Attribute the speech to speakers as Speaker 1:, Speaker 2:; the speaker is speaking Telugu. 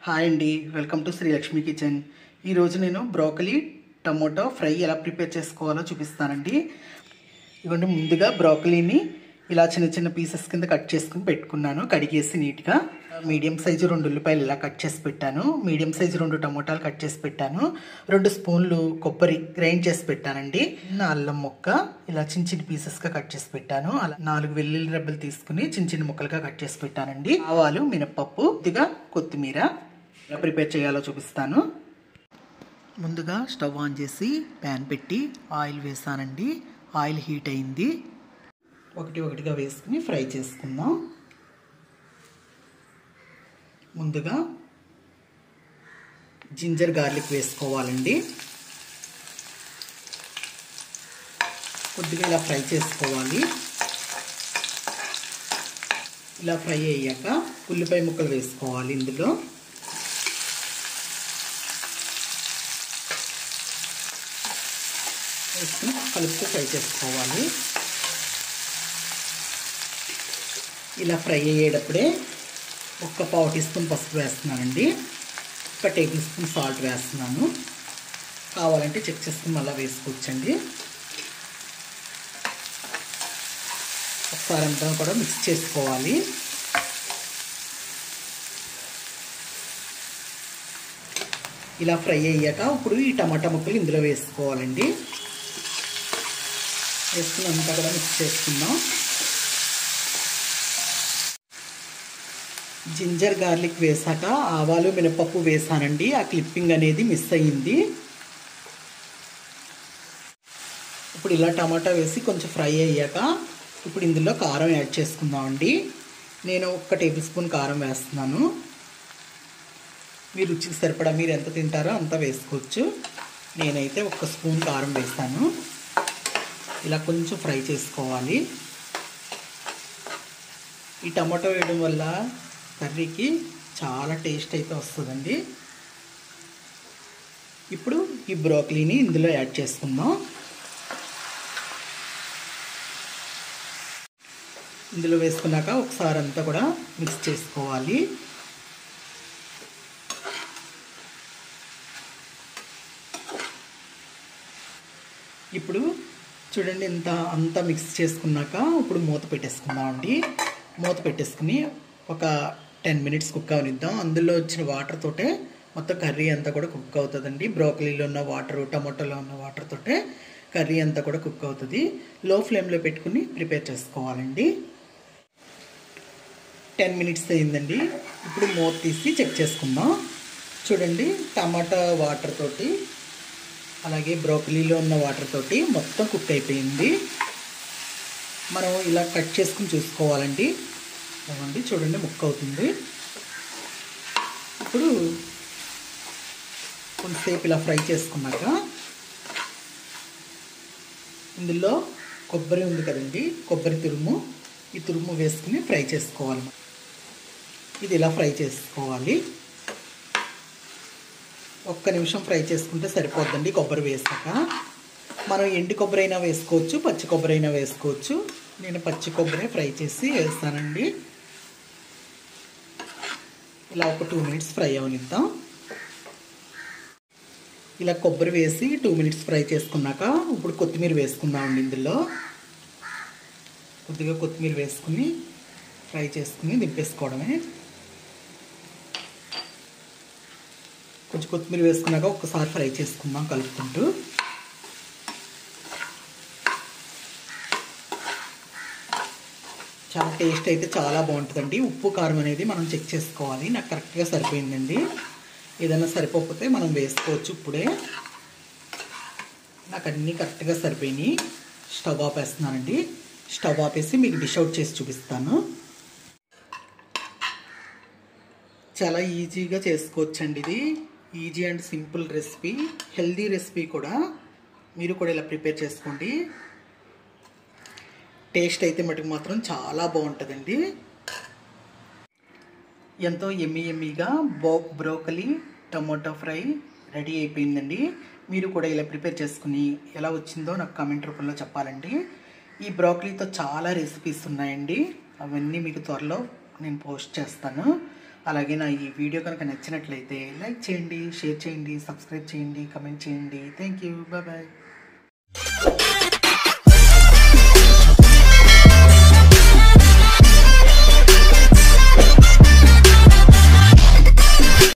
Speaker 1: హాయ్ అండి, వెల్కమ్ టు శ్రీలక్ష్మి కిచెన్. ఈరోజు నేను బ్రోకలీ టమోటో ఫ్రై ఎలా ప్రిపేర్ చేసుకోవాలో చూపిస్తానండి. ఇవ్వండి, ముందుగా బ్రోకలీని ఇలా చిన్న చిన్న పీసెస్ కింద కట్ చేసుకుని పెట్టుకున్నాను, కడిగేసి నీట్గా. మీడియం సైజు 2 ఉల్లిపాయలు ఇలా కట్ చేసి పెట్టాను. మీడియం సైజు 2 టమోటాలు కట్ చేసి పెట్టాను. 2 స్పూన్లు కొబ్బరి గ్రైండ్ చేసి పెట్టానండి. అల్లం ముక్క ఇలా చిన్న చిన్న పీసెస్గా కట్ చేసి పెట్టాను. అలా 4 వెల్లుల్లి రెబ్బలు తీసుకుని చిన్న చిన్న ముక్కలుగా కట్ చేసి పెట్టానండి. ఆవాలు, మినపప్పు, కొద్దిగా కొత్తిమీర. ఎలా ప్రిపేర్ చేయాలో చూపిస్తాను. ముందుగా స్టవ్ ఆన్ చేసి ప్యాన్ పెట్టి ఆయిల్ వేసానండి. ఆయిల్ హీట్ అయింది. ఒకటిగా వేసుకుని ఫ్రై చేసుకుందాం. ముందుగా జింజర్ గార్లిక్ వేసుకోవాలండి. కొద్దిగా ఇలా ఫ్రై చేసుకోవాలి. ఇలా ఫ్రై అయ్యాక ఉల్లిపాయ ముక్కలు వేసుకోవాలి. ఇందులో వేసుకుని కలుపుతూ ఫ్రై చేసుకోవాలి. ఇలా ఫ్రై అయ్యేటప్పుడే 1 పావు టీ స్పూన్ పసుపు వేస్తున్నానండి. 1 టేబుల్ స్పూన్ సాల్ట్ వేస్తున్నాను. కావాలంటే చెక్ చేసుకుని మళ్ళీ వేసుకోవచ్చండి. ఒకసారి అంతా కూడా మిక్స్ చేసుకోవాలి. ఇలా ఫ్రై అయ్యాక ఇప్పుడు ఈ టమాటా ముక్కలు ఇందులో వేసుకోవాలండి. వేసుకుని అంతా కూడా మిక్స్ చేసుకుందాం. జింజర్ గార్లిక్ వేసాక ఆవాలు, మినపప్పు వేసానండి. ఆ క్లిప్పింగ్ అనేది మిస్ అయ్యింది. ఇప్పుడు ఇలా టమాటా వేసి కొంచెం ఫ్రై అయ్యాక ఇప్పుడు ఇందులో కారం యాడ్ చేసుకుందామండి. నేను 1 టేబుల్ స్పూన్ కారం వేస్తున్నాను. మీ రుచికి సరిపడా మీరు ఎంత తింటారో అంత వేసుకోవచ్చు. నేనైతే 1 స్పూన్ కారం వేస్తాను. ఇలా కొంచెం ఫ్రై చేసుకోవాలి. ఈ టమాటో వేయడం వల్ల కర్రీకి చాలా టేస్ట్ అయితే వస్తుందండి. ఇప్పుడు ఈ బ్రోకలీని ఇందులో యాడ్ చేసుకుందాం. ఇందులో వేసుకున్నాక ఒకసారి అంతా కూడా మిక్స్ చేసుకోవాలి. ఇప్పుడు చూడండి, అంతా మిక్స్ చేసుకున్నాక ఇప్పుడు మూత పెట్టేసుకుందామండి. మూత పెట్టేసుకుని ఒక 10 మినిట్స్ కుక్ అవనిద్దాం. అందులో వచ్చిన వాటర్ తోటే మొత్తం కర్రీ అంతా కూడా కుక్ అవుతుందండి. బ్రోకలీలో ఉన్న వాటర్, టమాటోలో ఉన్న వాటర్ తోటే కర్రీ అంతా కూడా కుక్ అవుతుంది. లో ఫ్లేమ్లో పెట్టుకుని ప్రిపేర్ చేసుకోవాలండి. 10 మినిట్స్ అయిందండి. ఇప్పుడు మూత తీసి చెక్ చేసుకుందాం. చూడండి, టమాటా వాటర్ తోటి అలాగే బ్రోకలీలో ఉన్న వాటర్ తోటి మొత్తం కుక్ అయిపోయింది. మనం ఇలా కట్ చేసుకుని చూసుకోవాలండి. అవ్వండి, చూడండి ముక్క అవుతుంది. ఇప్పుడు కొంతసేపు ఇలా ఫ్రై చేసుకున్నాక ఇందులో కొబ్బరి ఉంది కదండి, కొబ్బరి తురుము, ఈ తురుము వేసుకుని ఫ్రై చేసుకోవాలి. ఇది ఇలా ఫ్రై చేసుకోవాలి. 1 నిమిషం ఫ్రై చేసుకుంటే సరిపోద్దండి. కొబ్బరి వేసాక మనం ఎండు కొబ్బరి అయినా వేసుకోవచ్చు, పచ్చి కొబ్బరి అయినా వేసుకోవచ్చు. నేను పచ్చి కొబ్బరి ఫ్రై చేసి వేస్తానండి. ఇలా ఒక 2 మినిట్స్ ఫ్రై అవనిద్దాం. ఇలా కొబ్బరి వేసి 2 మినిట్స్ ఫ్రై చేసుకున్నాక ఇప్పుడు కొత్తిమీర వేసుకుందామండి. ఇందులో కొద్దిగా కొత్తిమీర వేసుకుని ఫ్రై చేసుకుని దింపేసుకోవడమే. కొంచెం కొత్తిమీర వేసుకున్నాక ఒక్కసారి ఫ్రై చేసుకుందాం కలుపుకుంటూ. చాలా టేస్ట్ అయితే చాలా బాగుంటుందండి. ఉప్పు కారం అనేది మనం చెక్ చేసుకోవాలి. నాకు కరెక్ట్గా సరిపోయిందండి. ఏదైనా సరిపోకపోతే మనం వేసుకోవచ్చు. ఇప్పుడే నాకు అన్నీ కరెక్ట్గా సరిపోయినాయి. స్టవ్ ఆపేస్తున్నానండి. స్టవ్ ఆపేసి మీకు డిష్ అవుట్ చేసి చూపిస్తాను. చాలా ఈజీగా చేసుకోవచ్చండి. ఇది easy and simple recipe, healthy recipe కూడా. మీరు కూడా ఇలా ప్రిపేర్ చేసుకోండి. టేస్ట్ అయితే మటుకు మాత్రం చాలా బాగుంటుందండి. ఎంతో ఎమ్మీగా బ్రోకలీ టమోటో ఫ్రై రెడీ అయిపోయిందండి. మీరు కూడా ఇలా ప్రిపేర్ చేసుకుని ఎలా వచ్చిందో నాకు కామెంట్ రూపంలో చెప్పాలండి. ఈ బ్రోకలీతో చాలా రెసిపీస్ ఉన్నాయండి. అవన్నీ మీకు త్వరలో నేను పోస్ట్ చేస్తాను. అలాగే నా ఈ వీడియో కనుక నచ్చినట్లయితే లైక్ చేయండి, షేర్ చేయండి, సబ్స్క్రైబ్ చేయండి, కమెంట్ చేయండి. Thank you. Bye bye.